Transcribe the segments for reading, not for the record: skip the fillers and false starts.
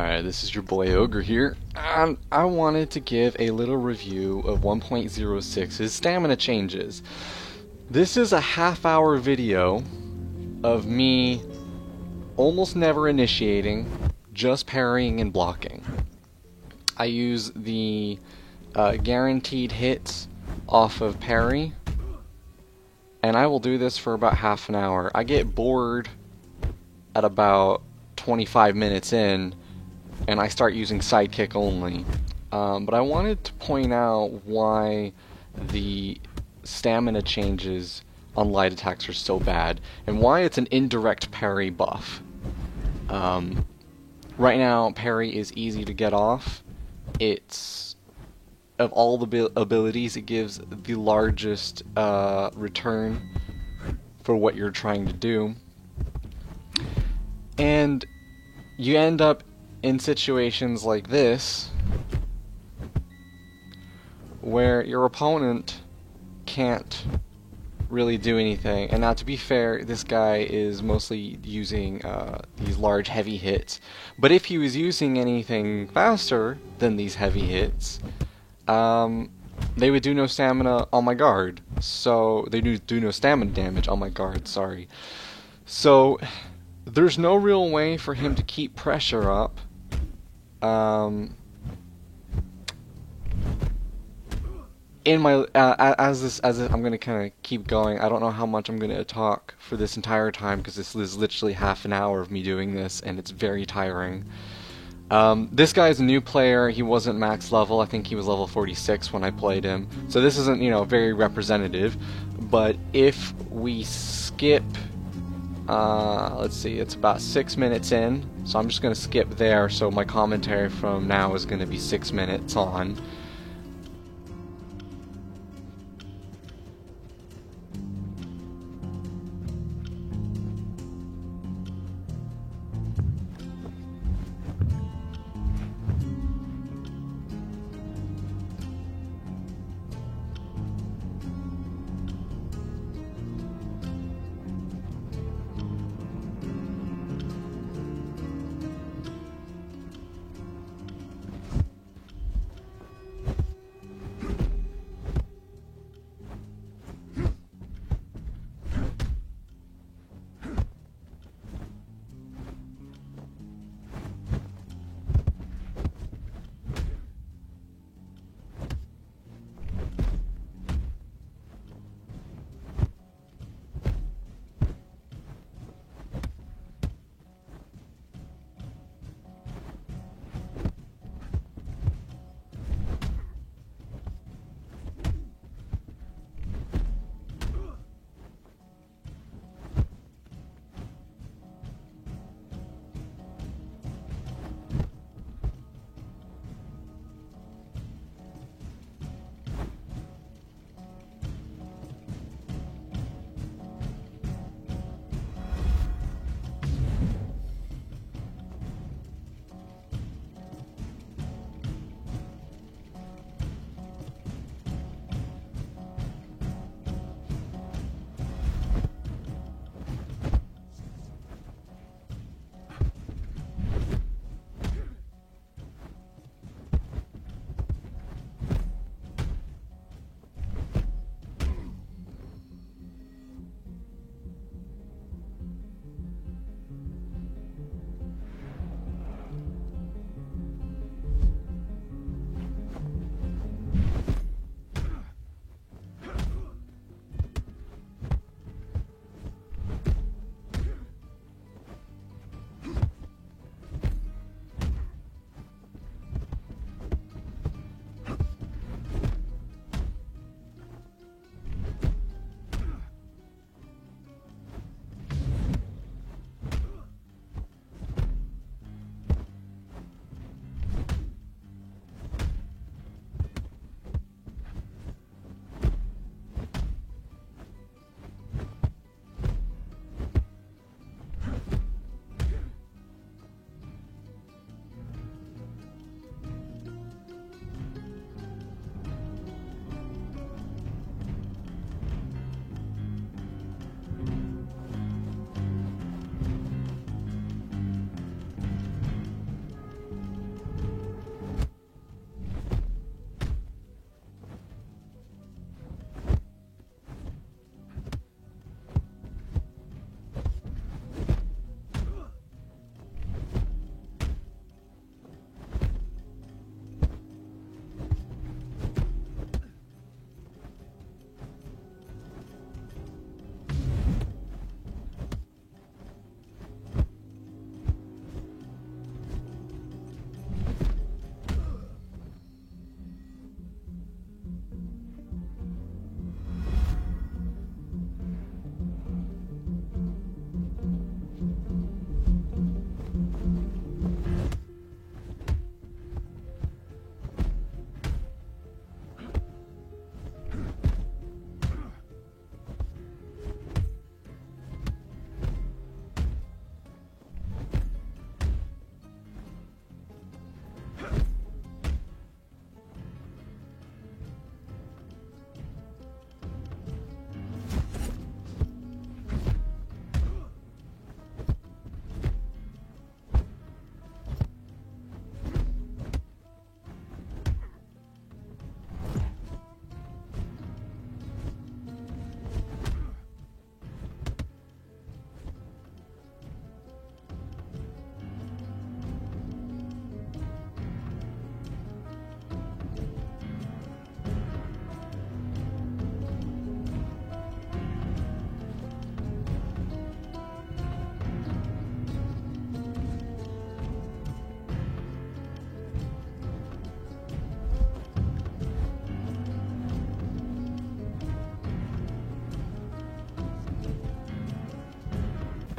Alright, this is your boy Ogre here, and I wanted to give a little review of 1.06's stamina changes. This is a half-hour video of me almost never initiating, just parrying and blocking. I use the guaranteed hits off of parry, and I will do this for about half an hour. I get bored at about 25 minutes in, and I start using sidekick only. But I wanted to point out why the stamina changes on light attacks are so bad, and why it's an indirect parry buff. Right now, parry is easy to get off. It's, of all the abilities, it gives the largest return for what you're trying to do. And you end up in situations like this, where your opponent can't really do anything. And now, to be fair, this guy is mostly using these large heavy hits, but if he was using anything faster than these heavy hits, they would do no stamina on my guard. So they do no stamina damage on my guard, sorry. So there's no real way for him to keep pressure up. In my as I'm gonna kind of keep going. I don't know how much I'm gonna talk for this entire time, because this is literally half an hour of me doing this, and it's very tiring. This guy's a new player. He wasn't max level. I think he was level 46 when I played him. So this isn't, very representative. But if we skip, let's see, it's about 6 minutes in. So I'm just going to skip there. So my commentary from now is going to be 6 minutes on.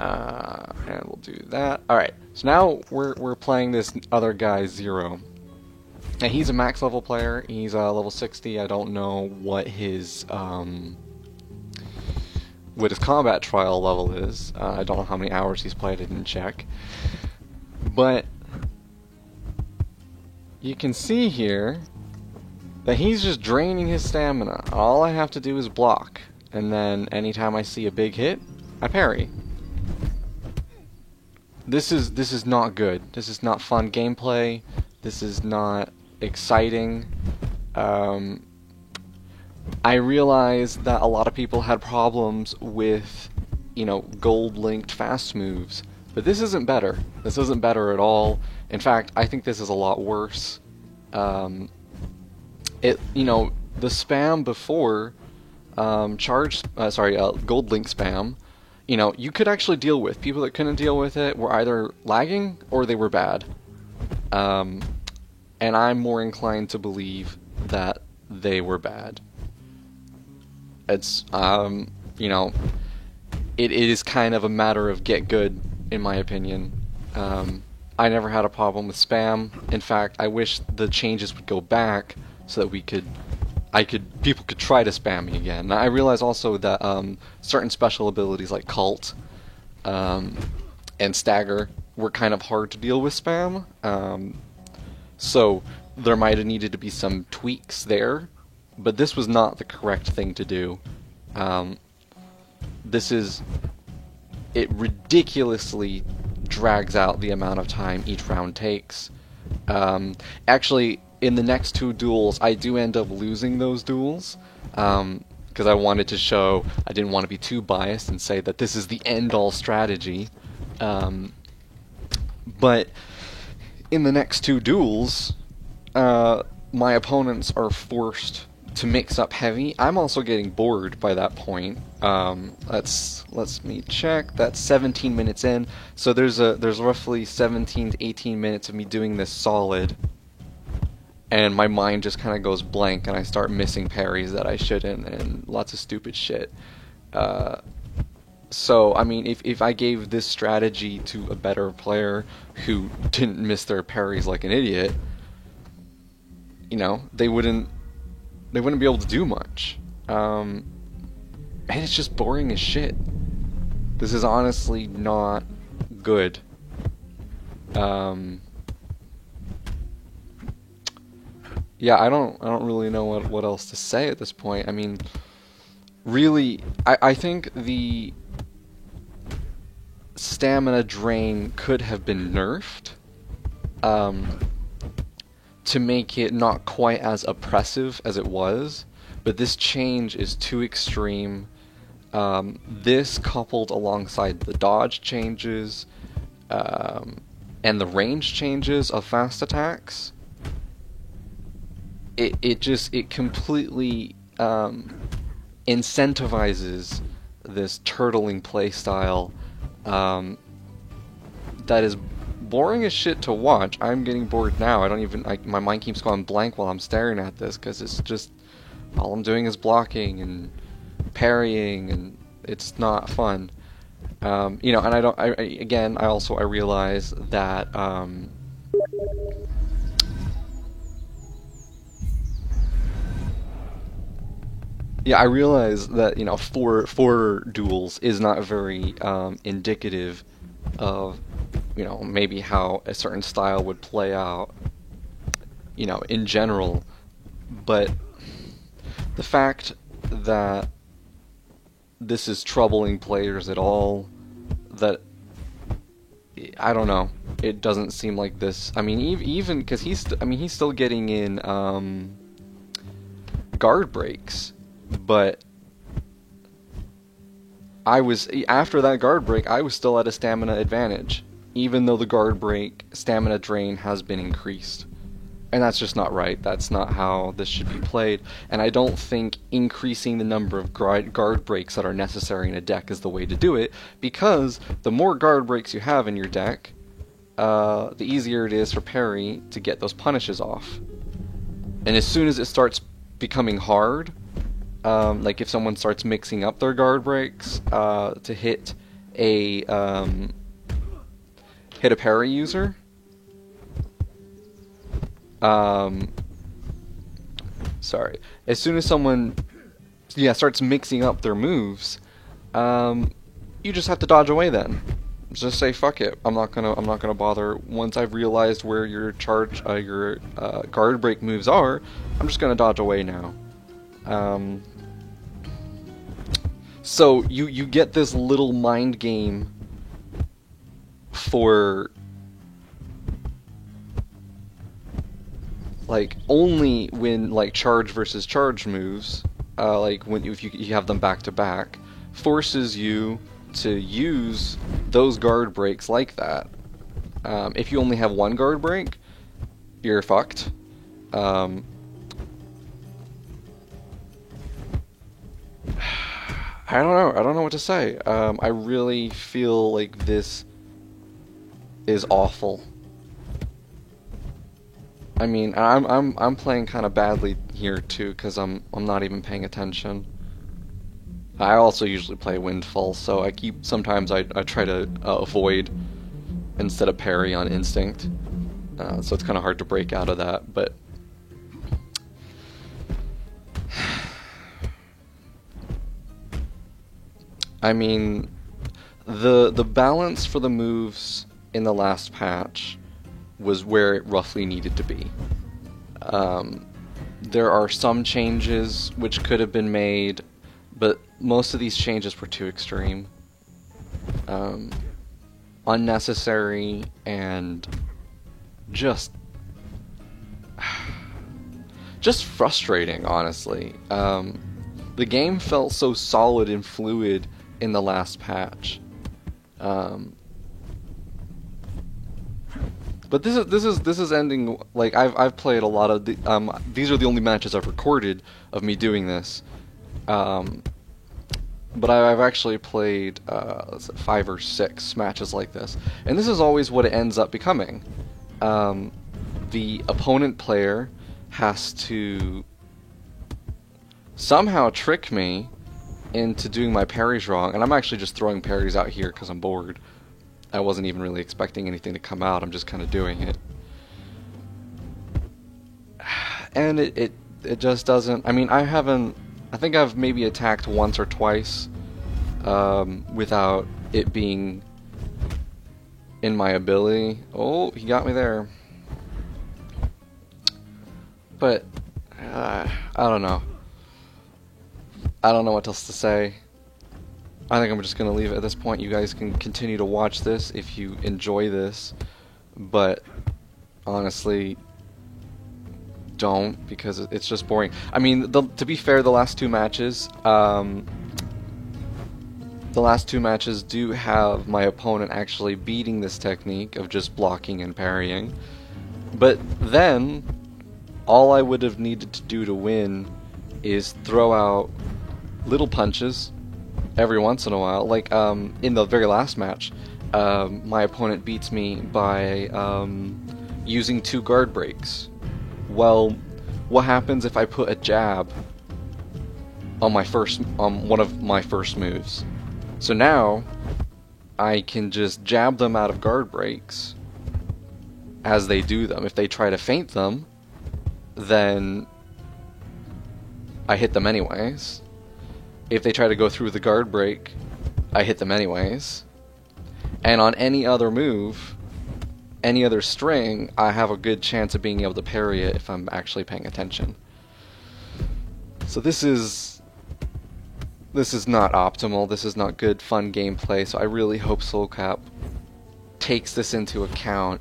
And we'll do that. Alright, so now we're playing this other guy, Zero. And he's a max level player. He's level 60. I don't know what his combat trial level is. I don't know how many hours he's played. I didn't check. But you can see here that he's just draining his stamina. All I have to do is block, and then anytime I see a big hit, I parry. This is not good. This is not fun gameplay. This is not exciting. I realize that a lot of people had problems with, you know, gold-linked fast moves, but this isn't better. This isn't better at all. In fact, I think this is a lot worse. You know, the spam before, gold link spam, you know, you could actually deal with. People that couldn't deal with it were either lagging or they were bad. And I'm more inclined to believe that they were bad. It's, you know, it is kind of a matter of get good, in my opinion. I never had a problem with spam. In fact, I wish the changes would go back so that people could try to spam me again. Now, I realize also that certain special abilities like Cult and Stagger were kind of hard to deal with spam. So there might have needed to be some tweaks there, but this was not the correct thing to do. It ridiculously drags out the amount of time each round takes. Actually, in the next two duels, I do end up losing those duels, because I wanted to show, I didn't want to be too biased and say that this is the end-all strategy. But in the next two duels, my opponents are forced to mix up heavy. I'm also getting bored by that point. Let's me check. That's 17 minutes in. So there's roughly 17 to 18 minutes of me doing this solid, and my mind just kind of goes blank, and I start missing parries that I shouldn't, and lots of stupid shit. So I mean, if I gave this strategy to a better player who didn't miss their parries like an idiot, you know, they wouldn't be able to do much. And it's just boring as shit. This is honestly not good. Yeah, I don't really know what else to say at this point. I mean, really, I think the stamina drain could have been nerfed to make it not quite as oppressive as it was, but this change is too extreme. This coupled alongside the dodge changes and the range changes of fast attacks, it completely incentivizes this turtling playstyle that is boring as shit to watch. I'm getting bored now. My mind keeps going blank while I'm staring at this, because it's just, all I'm doing is blocking and parrying, and it's not fun. You know, and I realize that, yeah, I realize that, you know, four duels is not very indicative of, you know, maybe how a certain style would play out, you know, in general. But the fact that this is troubling players at all, that, I don't know, it doesn't seem like this. I mean, even because he's still getting in guard breaks, but after that guard break, I was still at a stamina advantage, even though the guard break stamina drain has been increased. And that's just not right. That's not how this should be played. And I don't think increasing the number of guard breaks that are necessary in a deck is the way to do it, because the more guard breaks you have in your deck, the easier it is for parry to get those punishes off. And as soon as it starts becoming hard, like if someone starts mixing up their guard breaks to hit a hit a parry user, sorry, as soon as someone starts mixing up their moves, you just have to dodge away then. Just say fuck it. I'm not gonna bother. Once I've realized where your guard break moves are, I'm just gonna dodge away now. So you get this little mind game for like only when like charge versus charge moves, like when if you have them back to back, forces you to use those guard breaks like that. If you only have one guard break, you're fucked. I don't know what to say. I really feel like this is awful. I mean, I'm playing kind of badly here too, because I'm not even paying attention. I also usually play Windfall, so sometimes I try to avoid instead of parry on instinct. So it's kind of hard to break out of that, but I mean, the balance for the moves in the last patch was where it roughly needed to be. There are some changes which could have been made, but most of these changes were too extreme, unnecessary, and just frustrating, honestly. The game felt so solid and fluid in the last patch. But this is ending, like, I've played a lot of these are the only matches I've recorded of me doing this. But I've actually played 5 or 6 matches like this, and this is always what it ends up becoming. The opponent player has to somehow trick me into doing my parries wrong, and I'm actually just throwing parries out here because I'm bored. I wasn't even really expecting anything to come out, I'm just kind of doing it. And it just doesn't, I mean, I think I've maybe attacked once or twice without it being in my ability. Oh, he got me there. But, I don't know. I don't know what else to say. I think I'm just going to leave it at this point. You guys can continue to watch this if you enjoy this, but honestly, don't, because it's just boring. I mean, to be fair, the last two matches do have my opponent actually beating this technique of just blocking and parrying, but then all I would have needed to do to win is throw out little punches every once in a while. Like in the very last match, my opponent beats me by using 2 guard breaks. Well, what happens if I put a jab on one of my first moves? So now I can just jab them out of guard breaks as they do them. If they try to feint them, then I hit them anyways. If they try to go through the guard break, I hit them anyways. And on any other move, any other string, I have a good chance of being able to parry it if I'm actually paying attention. So this is not optimal. This is not good, fun gameplay. So I really hope Soulcap takes this into account,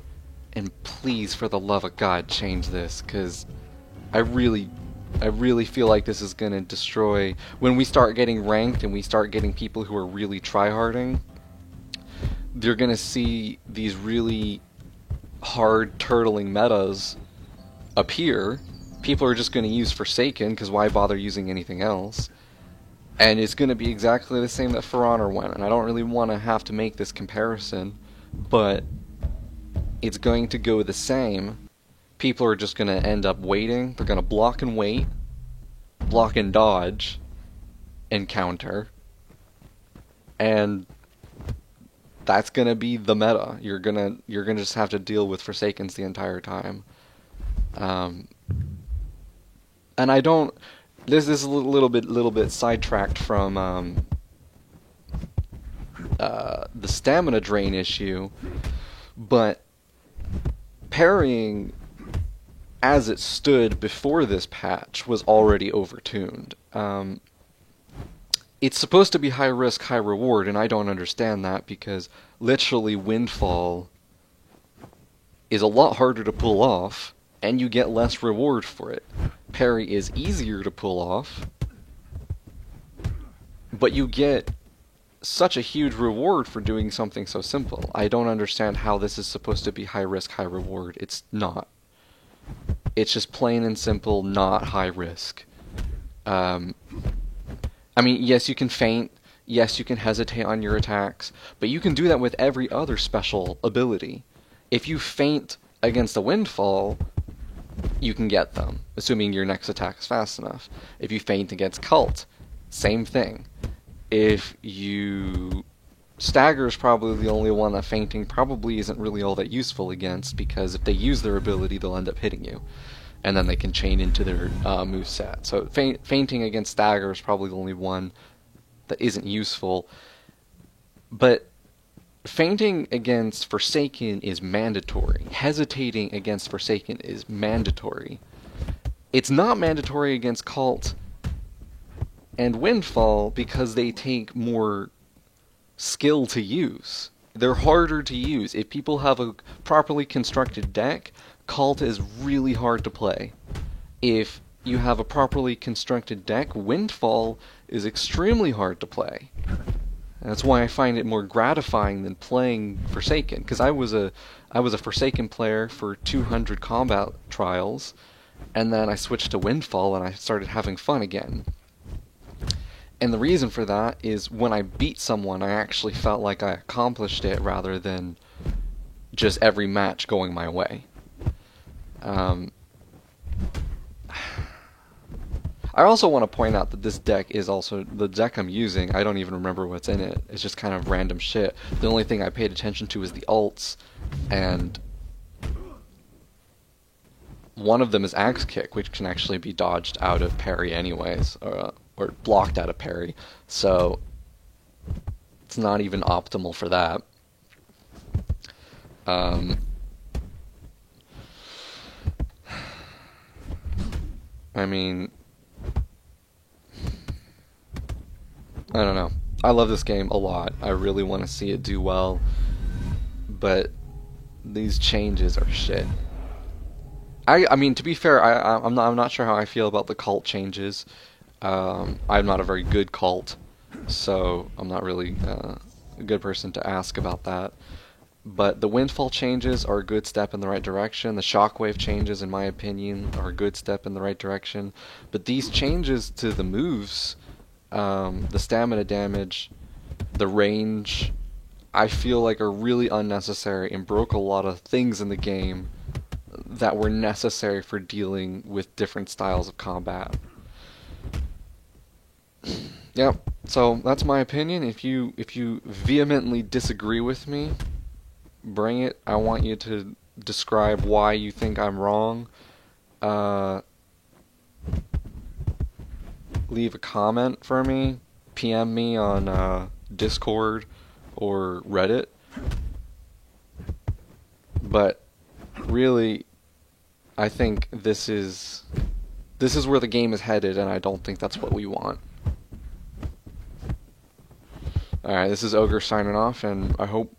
and please, for the love of God, change this, because I really feel like this is going to destroy, when we start getting ranked and we start getting people who are really tryharding, they're going to see these really hard turtling metas appear. People are just going to use Forsaken, because why bother using anything else? And it's going to be exactly the same that For Honor went, and I don't really want to have to make this comparison, but it's going to go the same. People are just going to end up waiting. They're going to block and wait, block and dodge, and counter. And that's gonna be the meta. You're gonna just have to deal with Forsakens the entire time. And I don't. This is a little bit sidetracked from the stamina drain issue, but parrying as it stood before this patch was already overtuned. It's supposed to be high risk, high reward, and I don't understand that because literally Windfall is a lot harder to pull off, and you get less reward for it. Parry is easier to pull off, but you get such a huge reward for doing something so simple. I don't understand how this is supposed to be high risk, high reward. It's not. It's just plain and simple not high risk. I mean, yes, you can feint, yes, you can hesitate on your attacks, but you can do that with every other special ability. If you feint against a Windfall, you can get them, assuming your next attack is fast enough. If you feint against Cult, same thing. If you... Stagger's probably the only one that feinting probably isn't really all that useful against, because if they use their ability, they'll end up hitting you. And then they can chain into their moveset. So feinting against Stagger is probably the only one that isn't useful. But feinting against Forsaken is mandatory. Hesitating against Forsaken is mandatory. It's not mandatory against Cult and Windfall because they take more skill to use. They're harder to use. If people have a properly constructed deck, Cult is really hard to play. If you have a properly constructed deck, Windfall is extremely hard to play. That's why I find it more gratifying than playing Forsaken, because I was a Forsaken player for 200 combat trials, and then I switched to Windfall and I started having fun again. And the reason for that is when I beat someone, I actually felt like I accomplished it rather than just every match going my way. I also want to point out that this deck is also the deck I'm using. I don't even remember what's in it. It's just kind of random shit. The only thing I paid attention to is the ults, and one of them is Axe Kick, which can actually be dodged out of parry anyways, or blocked out of parry. So it's not even optimal for that. I mean, I don't know. I love this game a lot. I really want to see it do well, but these changes are shit. I mean, to be fair, I'm not sure how I feel about the Cult changes. I'm not a very good Cult, so I'm not really a good person to ask about that. But the Windfall changes are a good step in the right direction. The Shockwave changes, in my opinion, are a good step in the right direction. But these changes to the moves, the stamina damage, the range, I feel like are really unnecessary and broke a lot of things in the game that were necessary for dealing with different styles of combat. Yep, so that's my opinion. If you vehemently disagree with me, bring it. I want you to describe why you think I'm wrong. Leave a comment for me. PM me on Discord or Reddit. But really, I think this is where the game is headed, and I don't think that's what we want. Alright, this is Ogre signing off, and I hope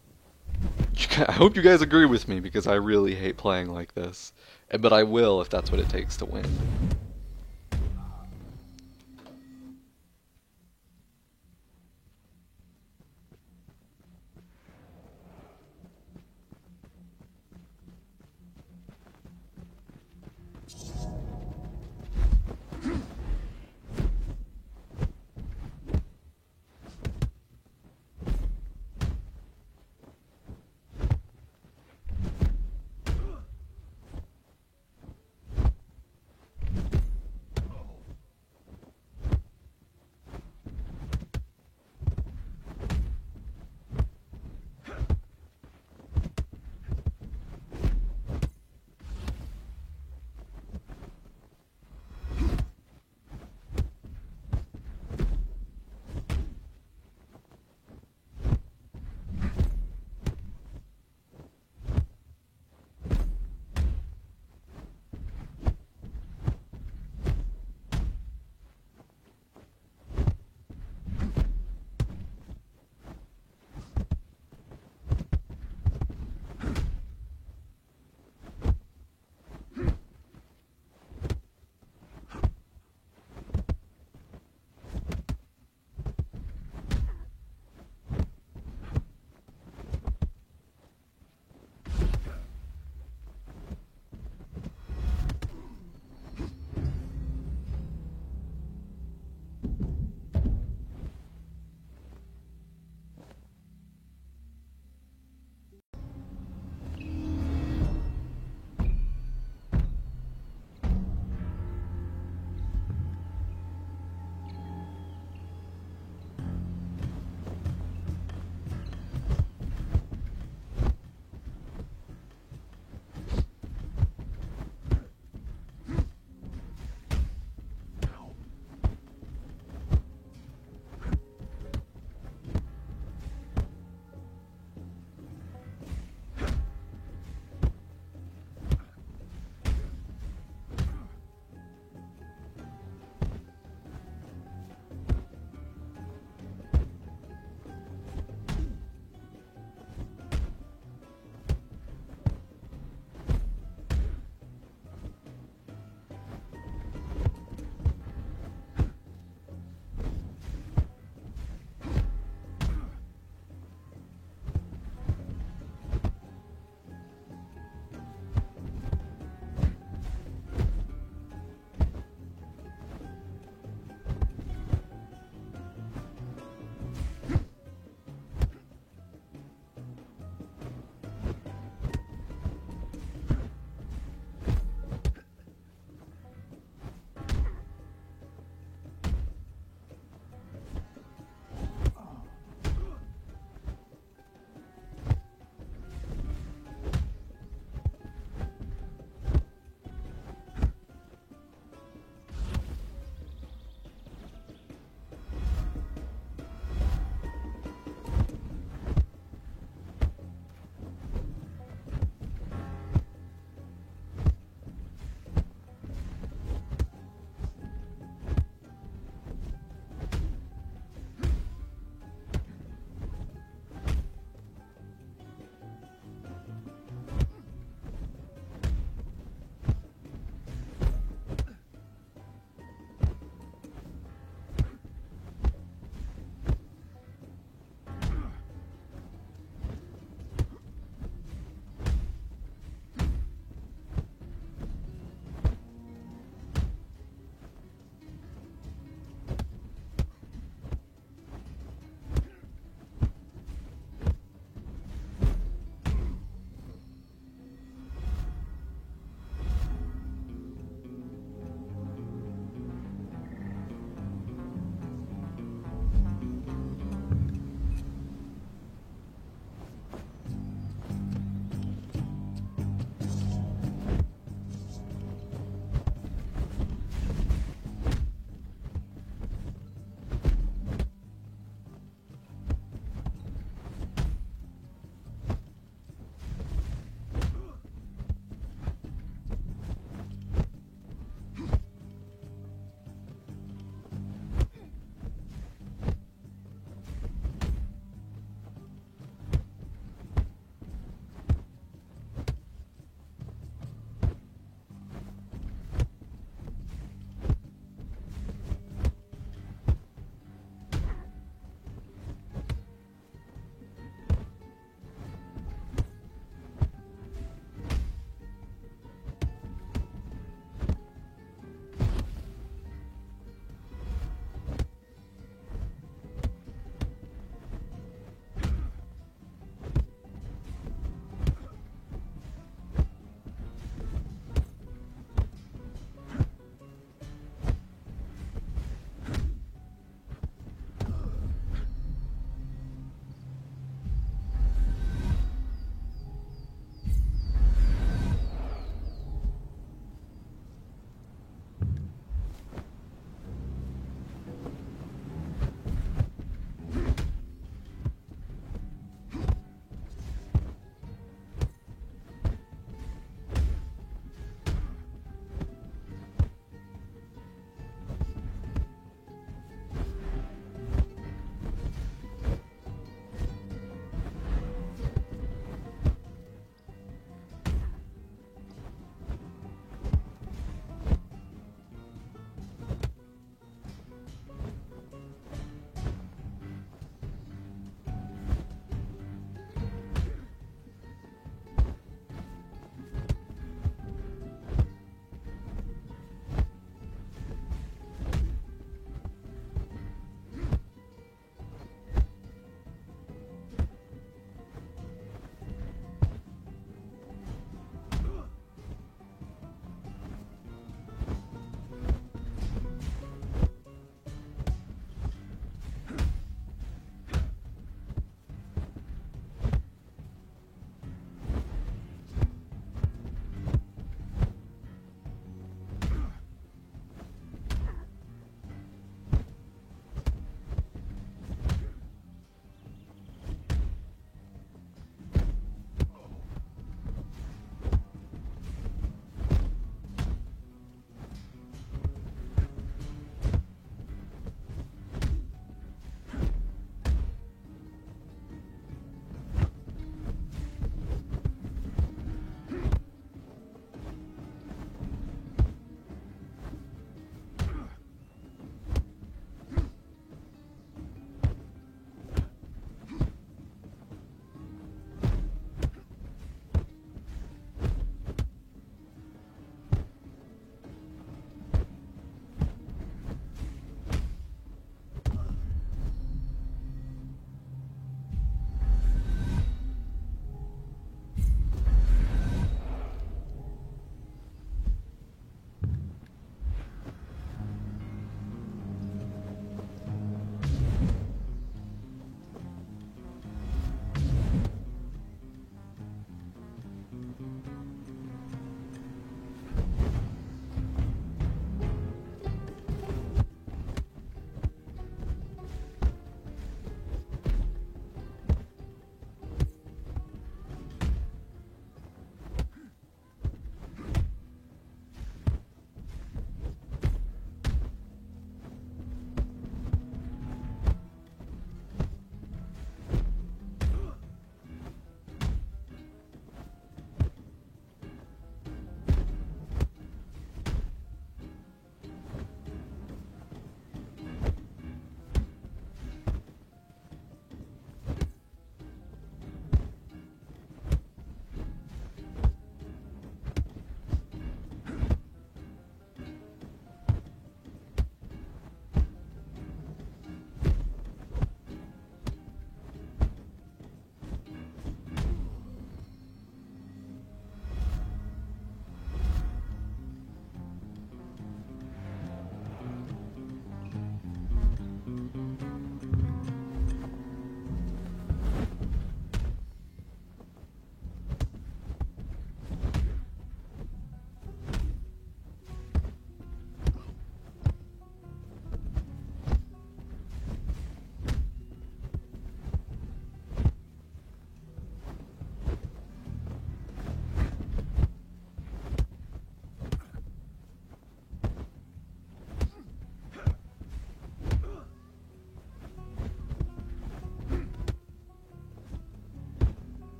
you guys agree with me, because I really hate playing like this. But I will if that's what it takes to win.